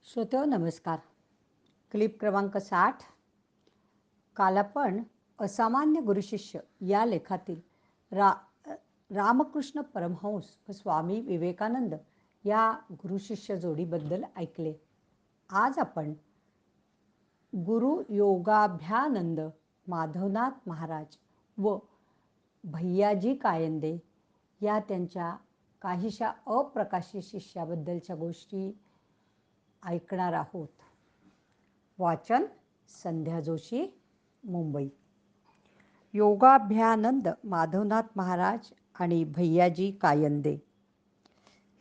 श्रोतेहो नमस्कार. क्लिप क्रमांक 60. काल आपण असामान्य गुरुशिष्य या लेखातील रा रामकृष्ण परमहंस व स्वामी विवेकानंद या गुरुशिष्य जोडीबद्दल ऐकले. आज आपण गुरु योगाभ्यानंद माधवनाथ महाराज व भैयाजी कायंदे या त्यांच्या काहीशा अप्रकाशित शिष्याबद्दलच्या गोष्टी ऐकणार आहोत. वाचन संध्या जोशी, मुंबई. योगाभ्यानंद माधवनाथ महाराज आणि भैयाजी कायंदे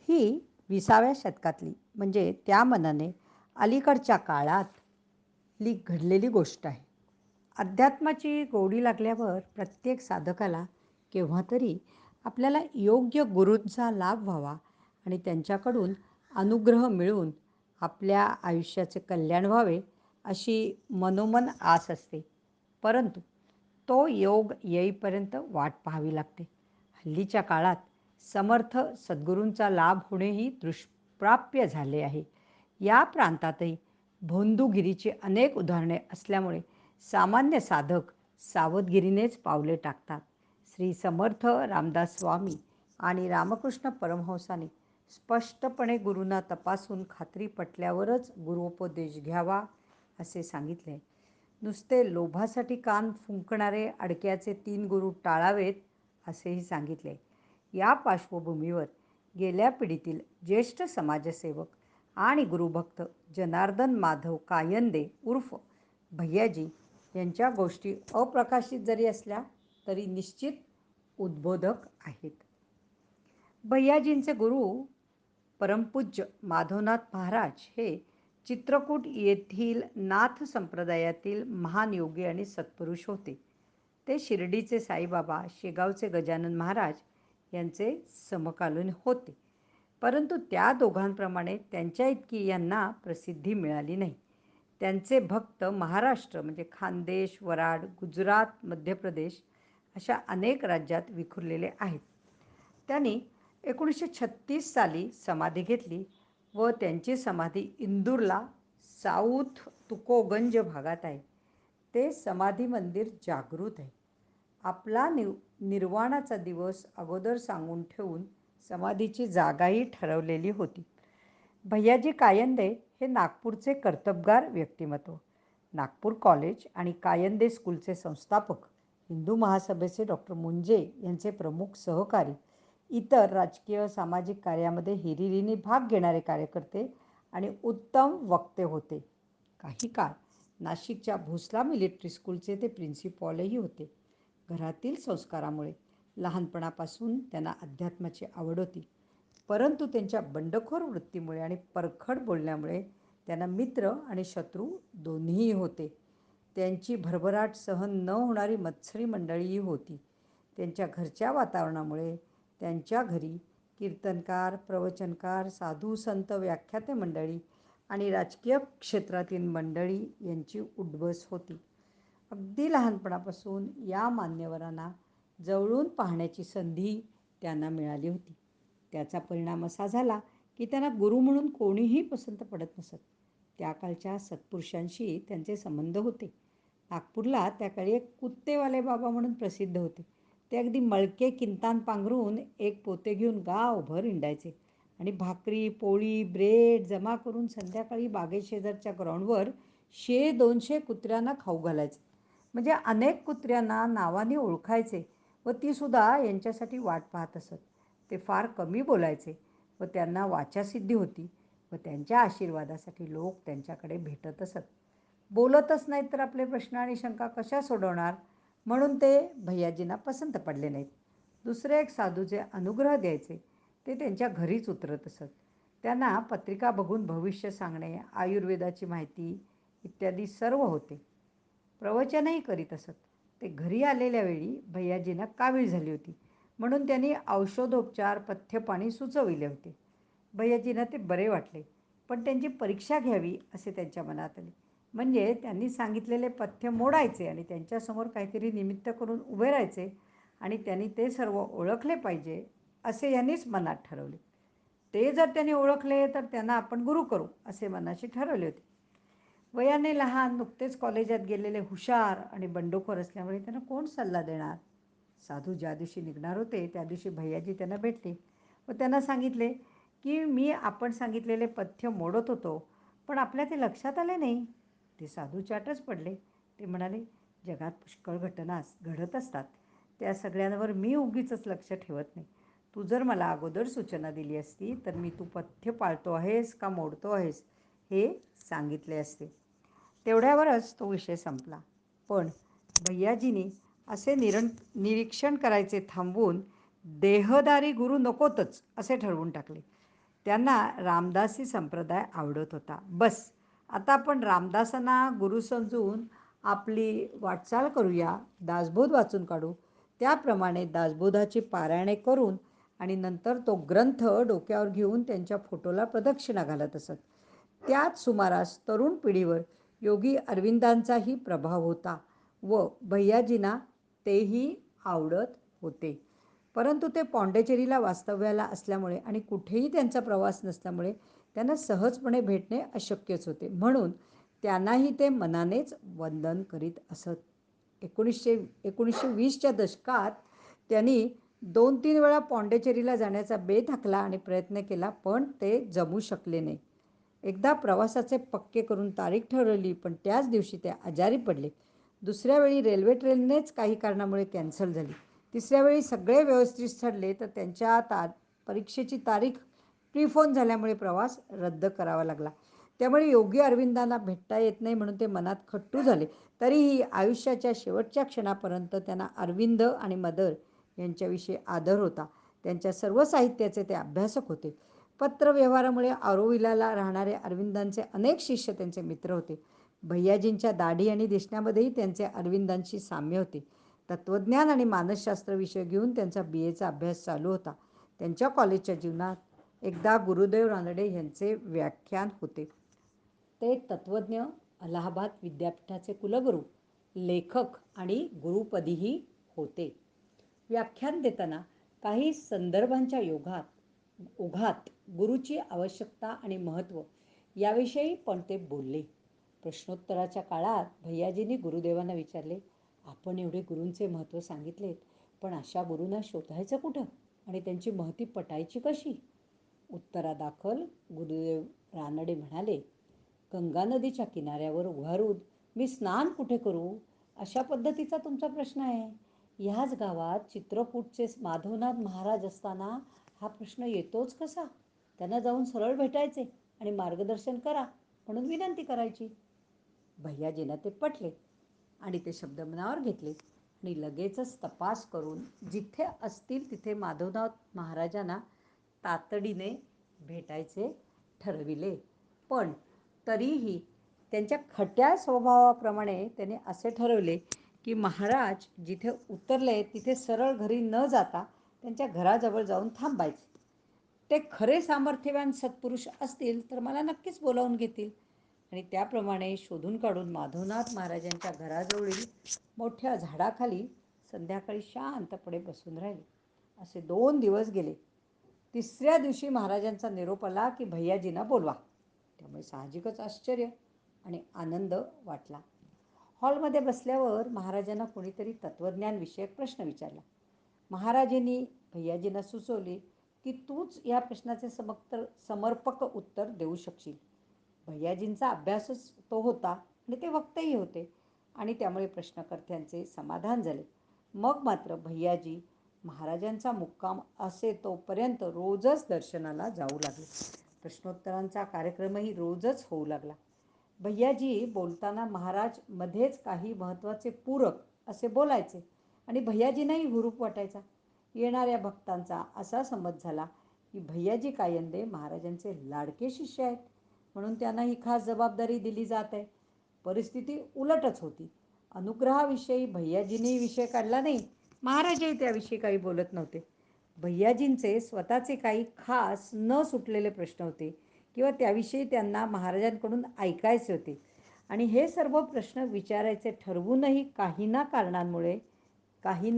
ही 20व्या शतकातली म्हणजे त्या मनाने अलीकडच्या काळातली घडलेली गोष्ट आहे. अध्यात्माची गोडी लागल्यावर प्रत्येक साधकाला केव्हा तरी आपल्याला योग्य गुरूंचा लाभ व्हावा आणि त्यांच्याकडून अनुग्रह मिळून आपल्या आयुष्याचे कल्याण व्हावे अशी मनोमन आस असते. परंतु तो योग येईपर्यंत वाट पाहावी लागते. हल्लीच्या काळात समर्थ सद्गुरूंचा लाभ होणेही दुष्प्राप्य झाले आहे. या प्रांतातही भोंदूगिरीची अनेक उदाहरणे असल्यामुळे सामान्य साधक सावधगिरीनेच पावले टाकतात. श्री समर्थ रामदास स्वामी आणि रामकृष्ण परमहंसांनी स्पष्टपणे गुरूंना तपासून खात्री पटल्यावरच गुरूपदेश घ्यावा असे सांगितले. नुसते लोभासाठी कान फुंकणारे अडक्याचे 3 गुरु टाळावेत असेही सांगितले. या पार्श्वभूमीवर गेल्या पिढीतील ज्येष्ठ समाजसेवक आणि गुरुभक्त जनार्दन माधव कायंदे उर्फ भैयाजी यांच्या गोष्टी अप्रकाशित जरी असल्या तरी निश्चित उद्बोधक आहेत. भैयाजींचे गुरु परमपूज्य माधवनाथ महाराज हे चित्रकूट येथील नाथ संप्रदायातील महान योगी आणि सत्पुरुष होते. ते शिर्डीचे साईबाबा, शेगावचे गजानन महाराज यांचे समकालीन होते. परंतु त्या दोघांप्रमाणे त्यांच्या इतकी यांना प्रसिद्धी मिळाली नाही. त्यांचे भक्त महाराष्ट्र म्हणजे खानदेश, वराड, गुजरात, मध्य प्रदेश अशा अनेक राज्यात विखुरलेले आहेत. त्यांनी 1936 साली समाधी घेतली व त्यांची समाधी इंदूरला साऊथ तुकोगंज भागात आहे. ते समाधी मंदिर जागृत आहे. आपला निर्वाणाचा दिवस अगोदर सांगून ठेवून समाधीची जागाही ठरवलेली होती. भैयाजी कायंदे हे नागपूरचे कर्तबगार व्यक्तिमत्व, नागपूर कॉलेज आणि कायंदे स्कूलचे संस्थापक, हिंदू महासभेचे डॉक्टर मुंजे यांचे प्रमुख सहकारी, इतर राजकीय सामाजिक कार्यामध्ये हिरिरीने भाग घेणारे कार्यकर्ते आणि उत्तम वक्ते होते. काही काळ नाशिकच्या भोसला मिलिटरी स्कूलचे ते प्रिन्सिपॉलही होते. घरातील संस्कारामुळे लहानपणापासून त्यांना अध्यात्माची आवड होती. परंतु त्यांच्या बंडखोर वृत्तीमुळे आणि परखड बोलण्यामुळे त्यांना मित्र आणि शत्रू दोन्हीही होते. त्यांची भरभराट सहन न होणारी मत्सरी मंडळीही होती. त्यांच्या घरच्या वातावरणामुळे त्यांच्या घरी कीर्तनकार, प्रवचनकार, साधू संत, व्याख्याते मंडळी आणि राजकीय क्षेत्रातील मंडळी यांची उठबस होती. अगदी लहानपणापासून या मान्यवरांना जवळून पाहण्याची संधी त्यांना मिळाली होती. त्याचा परिणाम असा झाला की त्यांना गुरु म्हणून कोणीही पसंत पडत नसत. त्या काळच्या सत्पुरुषांशी त्यांचे संबंध होते. नागपूरला त्याकाळी एक कुत्तेवाले बाबा म्हणून प्रसिद्ध होते. ते अगदी मळके किंतान पांघरून एक पोते घेऊन गावभर हिंडायचे आणि भाकरी, पोळी, ब्रेड जमा करून संध्याकाळी बागेशेजारच्या ग्राउंडवर 100-200 कुत्र्यांना खाऊ घालायचे. म्हणजे अनेक कुत्र्यांना नावाने ओळखायचे व तीसुद्धा यांच्यासाठी वाट पाहत असत. ते फार कमी बोलायचे व त्यांना वाचासिद्धी होती व त्यांच्या आशीर्वादासाठी लोक त्यांच्याकडे भेटत असत. बोलतच नाहीत तर आपले प्रश्न आणि शंका कशा सोडवणार, म्हणून ते भैयाजींना पसंत पडले नाहीत. दुसरे एक साधू जे अनुग्रह द्यायचे ते त्यांच्या घरीच उतरत असत. त्यांना पत्रिका बघून भविष्य सांगणे, आयुर्वेदाची माहिती इत्यादी सर्व होते. प्रवचनही करीत असत. ते घरी आलेल्या वेळी भैयाजींना कावीळ झाली होती म्हणून त्यांनी औषधोपचार, पथ्यपाणी सुचविले होते. भैयाजींना ते बरे वाटले, पण त्यांची परीक्षा घ्यावी असे त्यांच्या मनात आले. म्हणजे त्यांनी सांगितलेले पथ्य मोडायचे आणि त्यांच्यासमोर काहीतरी निमित्त करून उभे राहायचे आणि त्यांनी ते सर्व ओळखले पाहिजे असे यांनीच मनात ठरवले. ते जर त्यांनी ओळखले तर त्यांना आपण गुरु करू असे मनाशी ठरवले होते. वयाने लहान, नुकतेच कॉलेजात गेलेले हुशार आणि बंडखोर असल्यामुळे त्यांना कोण सल्ला देणार. साधू ज्या दिवशी निघणार होते त्या दिवशी भैयाजी त्यांना भेटले व त्यांना सांगितले की मी आपण सांगितलेले पथ्य मोडत होतो, पण आपल्या ते लक्षात आले नाही. ते साधू चाटच पडले. ते म्हणाले, जगात पुष्कळ घटना घडत असतात, त्या सगळ्यांवर मी उगीच लक्ष ठेवत नाही. तू जर मला अगोदर सूचना दिली असती तर मी तू पथ्य पाळतो आहेस का मोडतो आहेस हे सांगितले असते. तेवढ्यावरच तो विषय संपला. पण भैयाजींनी असे निरीक्षण करायचे थांबवून देहदारी गुरु नकोतच असे ठरवून टाकले. त्यांना रामदासी संप्रदाय आवडत होता. बस आता आपण रामदासांना गुरु समजून आपली वाटचाल करूया, दासबोध वाचून काढू. त्याप्रमाणे दासबोधाची पारायणे करून आणि नंतर तो ग्रंथ डोक्यावर घेऊन त्यांच्या फोटोला प्रदक्षिणा घालत असत. त्याच सुमारास तरुण पिढीवर योगी अरविंदांचाही प्रभाव होता व भैयाजींना तेही आवडत होते. परंतु ते पॉंडेचेरीला वास्तव्याला असल्यामुळे आणि कुठेही त्यांचा प्रवास नसल्यामुळे त्यांना सहजपणे भेटणे अशक्यच होते. म्हणून त्यांनाही ते मनानेच वंदन करीत असत. 1920च्या दशकात त्यांनी 2-3 वेळा पॉंडेचेरीला जाण्याचा बेत आखला आणि प्रयत्न केला, पण ते जमू शकले नाही. एकदा प्रवासाचे पक्के करून तारीख ठरवली, पण त्याच दिवशी ते आजारी पडले. दुसऱ्या वेळी रेल्वे ट्रेननेच काही कारणामुळे कॅन्सल झाली. तिसऱ्या वेळी सगळे व्यवस्थित ठरले तर त्यांच्या परीक्षेची तारीख प्रीफोन झाल्यामुळे प्रवास रद्द करावा लागला. त्यामुळे योगी अरविंदांना भेटता येत नाही म्हणून ते मनात खट्टू झाले. तरीही आयुष्याच्या शेवटच्या क्षणापर्यंत त्यांना अरविंद आणि मदर यांच्याविषयी आदर होता. त्यांच्या सर्व साहित्याचे ते अभ्यासक होते. पत्रव्यवहारामुळे ऑरोविलाला राहणारे अरविंदांचे अनेक शिष्य त्यांचे मित्र होते. भैयाजींच्या दाढी आणि दिसण्यामध्येही त्यांचे अरविंदांशी साम्य होते. तत्त्वज्ञान आणि मानसशास्त्र विषय घेऊन त्यांचा BAचा अभ्यास चालू होता. त्यांच्या कॉलेजच्या जीवनात एकदा गुरुदेव रानडे यांचे व्याख्यान होते. ते तत्त्वज्ञ, अलाहाबाद विद्यापीठाचे कुलगुरू, लेखक आणि गुरुपदीही होते. व्याख्यान देताना काही संदर्भांच्या ओघात गुरुची आवश्यकता आणि महत्त्व याविषयी पण ते बोलले. प्रश्नोत्तराच्या काळात भैयाजींनी गुरुदेवांना विचारले, आपण एवढे गुरूंचे महत्त्व सांगितलेत, पण अशा गुरूंना शोधायचं कुठं आणि त्यांची महती पटायची कशी? उत्तरादाखल गुरुदेव रानडे म्हणाले, गंगा नदीच्या किनाऱ्यावर उभारून मी स्नान कुठे करू, अशा पद्धतीचा तुमचा प्रश्न आहे. ह्याच गावात चित्रकूटचे माधवनाथ महाराज असताना हा प्रश्न येतोच कसा? त्यांना जाऊन सरळ भेटायचे आणि मार्गदर्शन करा म्हणून विनंती करायची. भैयाजींना ते पटले आणि ते शब्द मनावर घेतले आणि लगेचच तपास करून जिथे असतील तिथे माधवनाथ महाराजांना तातडीने भेटायचे ठरविले. पण तरीही त्यांच्या खट्या स्वभावाप्रमाणे त्याने असे ठरवले की महाराज जिथे उतरले तिथे सरळ घरी न जाता त्यांच्या घराजवळ जाऊन थांबायचे. ते खरे सामर्थ्यवान सत्पुरुष असतील तर मला नक्कीच बोलावून घेतील. आणि त्याप्रमाणे शोधून काढून माधवनाथ महाराजांच्या घराजवळील मोठ्या झाडाखाली संध्याकाळी शांतपणे बसून राहिले. असे 2 दिवस गेले. तिसऱ्या दिवशी महाराजांचा निरोप आला की भैयाजींना बोलवा. त्यामुळे साहजिकच आश्चर्य आणि आनंद वाटला. हॉलमध्ये बसल्यावर महाराजांना कोणीतरी तत्त्वज्ञानविषयक प्रश्न विचारला. महाराजांनी भैयाजींना सुचवले की तूच या प्रश्नाचे समर्पक उत्तर देऊ शकशील. भैयाजींचा अभ्यासच तो होता आणि ते वक्तेही होते आणि त्यामुळे प्रश्नकर्त्यांचे समाधान झाले. मग मात्र भैयाजी महाराजांचा मुक्काम असे तोपर्यंत रोजच दर्शनाला जाऊ लागले. प्रश्नोत्तरांचा कार्यक्रमही रोजच होऊ लागला. भैयाजी बोलताना महाराज मध्येच काही महत्त्वाचे पूरक असे बोलायचे आणि भैयाजींनाही हुरूप वाटायचा. येणाऱ्या भक्तांचा असा समज झाला की भैयाजी कायंदे महाराजांचे लाडके शिष्य आहेत म्हणून त्यांना ही खास जबाबदारी दिली जात आहे. परिस्थिती उलटच होती. अनुग्रहाविषयी भैयाजींनी विषय काढला नाही, महाराजही त्याविषयी काही बोलत नव्हते. भैयाजींचे स्वतःचे काही खास न सुटलेले प्रश्न होते किंवा त्याविषयी त्यांना महाराजांकडून ऐकायचे होते आणि हे सर्व प्रश्न विचारायचे ठरवूनही काही ना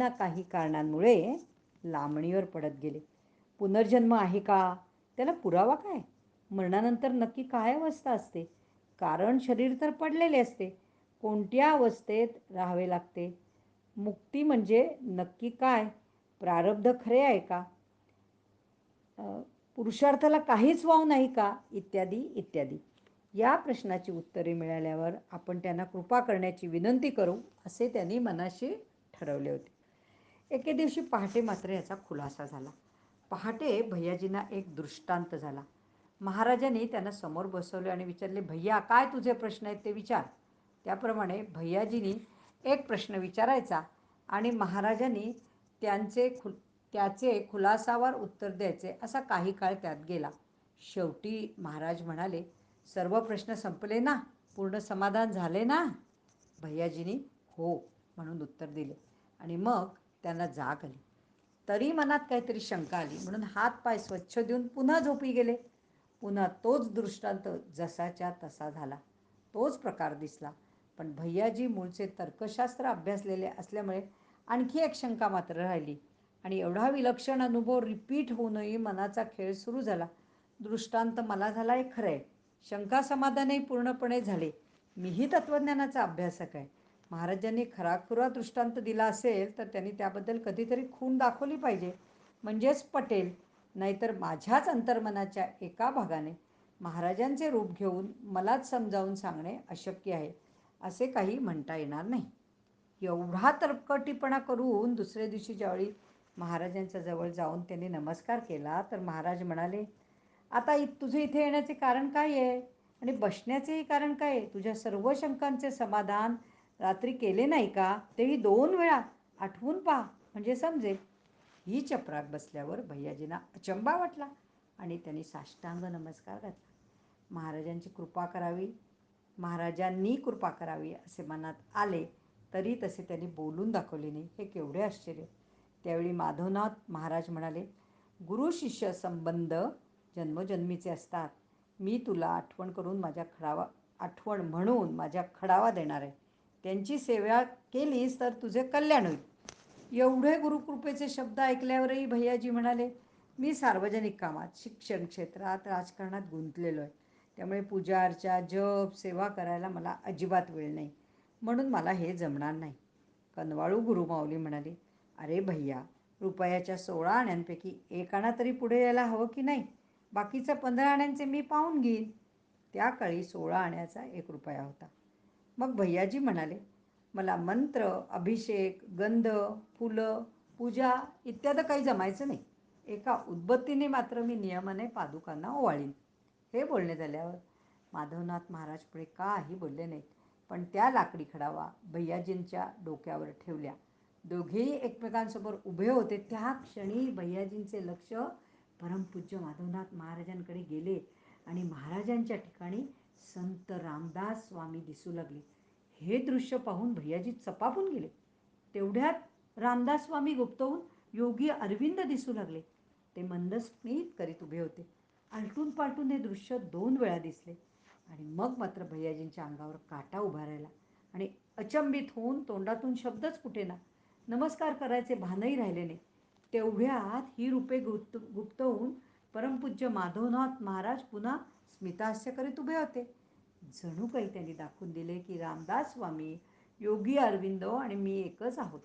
काही कारणांमुळे लांबणीवर पडत गेले. पुनर्जन्म आहे का, त्याला पुरावा काय? मरणानंतर नक्की काय अवस्था असते? कारण शरीर तर पडलेले असते. कोणत्या अवस्थेत राहावे लागते? मुक्ती म्हणजे नक्की काय? प्रारब्ध खरे आहे का? पुरुषार्थाला काहीच वाव नाही का? इत्यादी इत्यादी. या प्रश्नाची उत्तरे मिळाल्यावर आपण त्यांना कृपा करण्याची विनंती करू असे त्यांनी मनाशी ठरवले होते. एके दिवशी पहाटे मात्र याचा खुलासा झाला. पहाटे भैयाजींना एक दृष्टांत झाला. महाराजांनी त्यांना समोर बसवले आणि विचारले, भैया काय तुझे प्रश्न आहेत ते विचार. त्याप्रमाणे भैयाजींनी एक प्रश्न विचारायचा आणि महाराजांनी त्याचे खुलासावर उत्तर द्यायचे. असा काही काळ त्यात गेला. शेवटी महाराज म्हणाले, सर्व प्रश्न संपले ना? पूर्ण समाधान झाले ना? भैयाजींनी हो म्हणून उत्तर दिले आणि मग त्यांना जाग आली. तरी मनात काहीतरी शंका आली म्हणून हात पाय स्वच्छ देऊन पुन्हा झोपी गेले. पुन्हा तोच दृष्टांत जसाच्या तसा झाला. तोच प्रकार दिसला. पण भैयाजी मूळचे तर्कशास्त्र अभ्यासलेले असल्यामुळे आणखी एक शंका मात्र राहिली आणि एवढा विलक्षण अनुभव रिपीट होऊनही मनाचा खेळ सुरू झाला. दृष्टांत मला झाला हे खरं आहे. शंका समाधानही पूर्णपणे झाले. मीही तत्त्वज्ञानाचा अभ्यासक आहे. महाराजांनी खराखुरा दृष्टांत दिला असेल तर त्यांनी त्याबद्दल कधीतरी खूण दाखवली पाहिजे, म्हणजेच पटेल. नाहीतर माझ्याच अंतर्मनाच्या एका भागाने महाराजांचे रूप घेऊन मलाच समजावून सांगणे अशक्य आहे असे काही म्हणता येणार नाही. एवढा तर्कटीपणा करून दुसऱ्या दिवशी ज्यावेळी महाराजांच्या जवळ जाऊन त्यांनी नमस्कार केला तर महाराज म्हणाले, आता तुझं इथे येण्याचे कारण काय आहे आणि बसण्याचेही कारण काय आहे? तुझ्या सर्व शंकांचे समाधान रात्री केले नाही का? तेही 2 वेळा. आठवून पहा म्हणजे समजेल. ही चपराक बसल्यावर भैयाजींना अचंबा वाटला आणि त्यांनी साष्टांग नमस्कार घातला. महाराजांनी कृपा करावी असे मनात आले तरी तसे त्यांनी बोलून दाखवले नाही. हे केवढे आश्चर्य. त्यावेळी माधवनाथ महाराज म्हणाले, गुरु शिष्य संबंध जन्मोजन्मीचे असतात. मी तुला आठवण म्हणून माझ्या खडावा देणार आहे. त्यांची सेवा केलीस तर तुझे कल्याण होईल. एवढे गुरुकृपेचे शब्द ऐकल्यावरही भैयाजी म्हणाले, मी सार्वजनिक कामात, शिक्षण क्षेत्रात, राजकारणात गुंतलेलो आहे. त्यामुळे पूजा अर्चा, जप, सेवा करायला मला अजिबात वेळ नाही. म्हणून मला हे जमणार नाही. कनवाळू गुरुमाऊली म्हणाले, अरे भैया, रुपयाच्या 16 आण्यांपैकी 1 आणा तरी पुढे यायला हवं की नाही? बाकीच्या 15 आण्यांचे मी पाहून घेईन. त्या काळी 16 आण्याचा 1 रुपया होता. मग भैयाजी म्हणाले, मला मंत्र, अभिषेक, गंध, फुलं, पूजा इत्यादी काही जमायचं नाही. एका उदबत्तीने मात्र मी नियमाने पादुकांना ओवाळीन. हे बोलणे झाल्यावर माधवनाथ महाराज पुढे काही बोलले नाहीत. पण त्या लाकडी खडावा भैयाजींच्या डोक्यावर ठेवल्या. दोघेही एकमेकांसमोर उभे होते. त्या क्षणी भैयाजींचे लक्ष परमपूज्य माधवनाथ महाराजांकडे गेले आणि महाराजांच्या ठिकाणी संत रामदास स्वामी दिसू लागले. हे दृश्य पाहून भैयाजी चपापून गेले. तेवढ्यात रामदास स्वामी गुप्तहून योगी अरविंद दिसू लागले. ते मंदस्मित करीत उभे होते. आलटून पालटून हे दृश्य 2 वेळा दिसले आणि मग मात्र भैयाजींच्या अंगावर काटा उभा राहिला आणि अचंबित होऊन तोंडातून शब्दच फुटेना. नमस्कार करायचे भानही राहिले नाही. तेवढ्यात ही रूपे गुप्त होऊन परमपूज्य माधवनाथ महाराज पुन्हा स्मिताहास्य करीत उभे होते. जणू काही त्यांनी दाखवून दिले की रामदास स्वामी, योगी अरविंदो आणि मी एकच आहोत.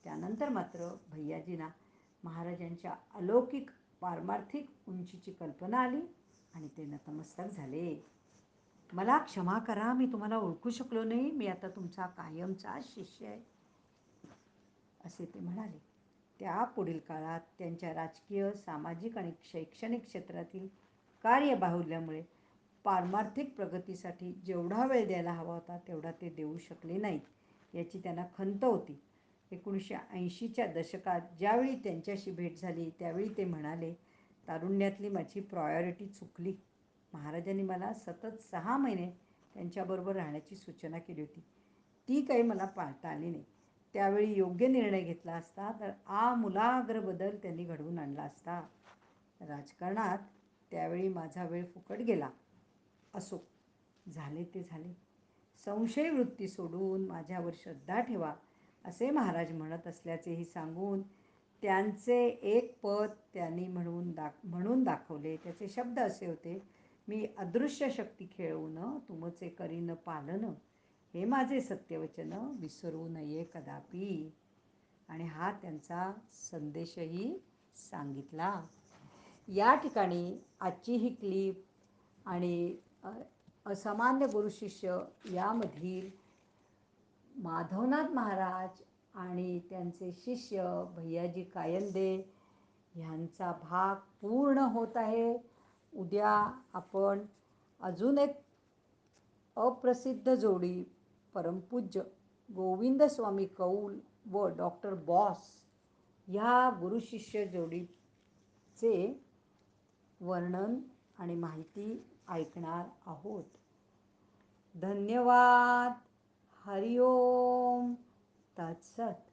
त्यानंतर मात्र भैयाजींना महाराजांच्या अलौकिक पारमार्थिक उंचीची कल्पना आली आणि ते नतमस्तक झाले. मला क्षमा करा, मी तुम्हाला ओळखू शकलो नाही. मी आता तुमचा कायमचा शिष्य आहे असे ते म्हणाले. त्या पुढील काळात त्यांच्या राजकीय, सामाजिक आणि शैक्षणिक क्षेत्रातील कार्यबाहुल्यामुळे पारमार्थिक प्रगतीसाठी जेवढा वेळ द्यायला हवा होता तेवढा ते देऊ शकले नाहीत याची त्यांना खंत होती. 1980च्या दशकात ज्यावेळी त्यांच्याशी भेट झाली त्यावेळी ते म्हणाले, तारुण्यातली माझी प्रायोरिटी चुकली. महाराजांनी मला सतत 6 महिने त्यांच्याबरोबर राहण्याची सूचना केली होती. ती काही मला पाळता आली नाही. त्यावेळी योग्य निर्णय घेतला असता तर आमूलाग्र बदल त्यांनी घडवून आणला असता. राजकारणात त्यावेळी माझा वेळ फुकट गेला. असो, झाले ते झाले. संशय वृत्ती सोडून माझ्यावर श्रद्धा ठेवा असे महाराज म्हणत असल्याचेही सांगून त्यांचे एक पद त्यांनी म्हणून दाखवले. त्याचे शब्द असे होते, मी अदृश्य शक्ती खेळवून तुमचे करीन पालन, हे माझे सत्यवचन विसरू नये कदापि. आणि हा त्यांचा संदेशही सांगितला. या ठिकाणी आजची ही क्लिप आणि असामान्य गुरुशिष्य यामधील माधवनाथ महाराज आणि त्यांचे शिष्य भैयाजी कायंदे ह्यांचा भाग पूर्ण होत आहे. उद्या आपण अजून एक अप्रसिद्ध जोडी परमपूज्य गोविंद स्वामी कौल व डॉक्टर बॉस ह्या गुरुशिष्य जोडीचे वर्णन आणि माहिती ऐकणार आहोत. धन्यवाद. हरिओम तत्सत.